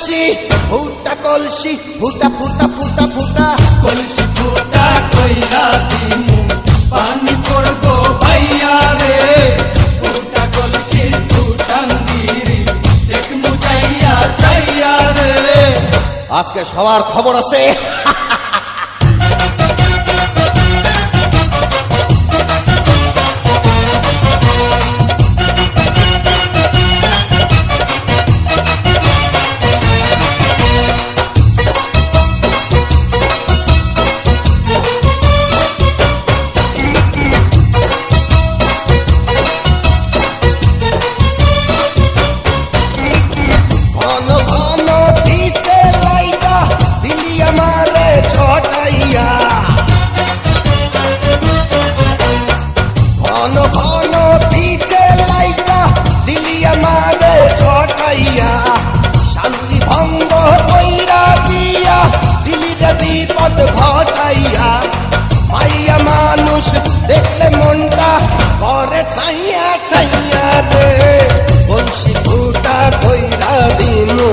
কলসি ফুটা কলসি ফুটা ফুটা ফুটা ফুটা কলসি ফুটা কইরা দিমু পানি পড়বো ভাইয়া রে ফুটা কলসি ফুটাঙ্গিরি দেখমু যাইয়া যাইয়া রে আজকে সবার খবর আছে বিপদ ঘটাইয়া মাইয়া মানুষ দেখলে মনটা করে ছাইয়া ছাইয়া রে কলসি ফুটা কইরা দিনু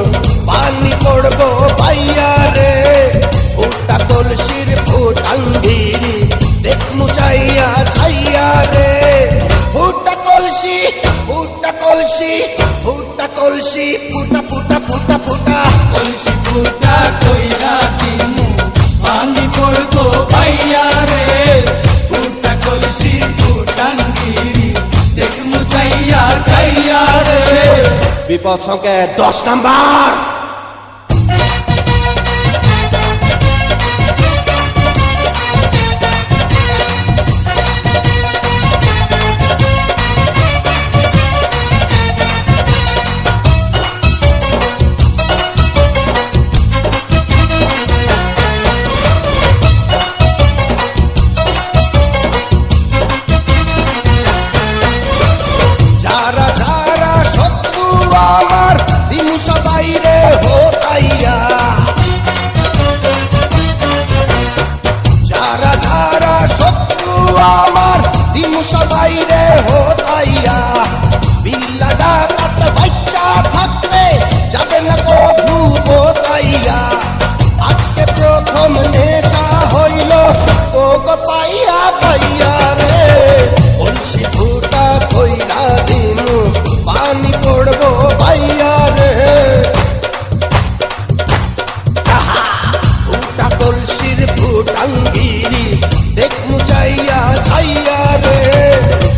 পানি পড়বো ভাইয়া রে ফুটা কলসির ফুটাঙ্গিরি দেখমু চাইয়া ছাইয়া রে ফুটা কলসি ফুটা কলসি ফুটা কলসি ফুটা ফুটা ফুটা ফুটা কলসি ফুটা কইরা দিমু পানি পড়বো ভাইয়া রে ফুটা কলসি ফুটাঙ্গিরি দেখমু যাইয়া যাইয়া রে বিপদ সংকেত 10 নাম্বার যারা যারা শত্রু আমার দিনু সবাই রে হতাইয়া যারা যারা শত্রু আমার দিনু সবাই রে হতাইয়া বিল্লা ডাকাত বাচ্চা থাকলে যাবে না কভু হতাইয়া আজকে প্রথম নেশা হইল তো গো পাইয়া পাইয়া রে কলসি ফুটা কইরা দিনু পানি পড়বো ভাইয়া রে ফুটা কলসির ফুটাঙ্গিরি দেখমু চাইয়া ছাইয়া রে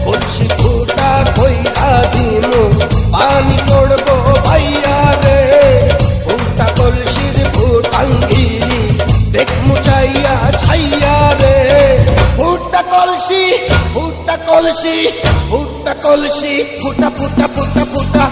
কলসি ফুটা কইরা দিনু পানি পড়বো ভাইয়া রে ফুটা কলসির ফুটাঙ্গিরি দেখমু চাইয়া ছাইয়া রে ফুটা কলসি ফুটা কলসি ফুটা কলসি ফুটা ফুটা ফুটা ফুটা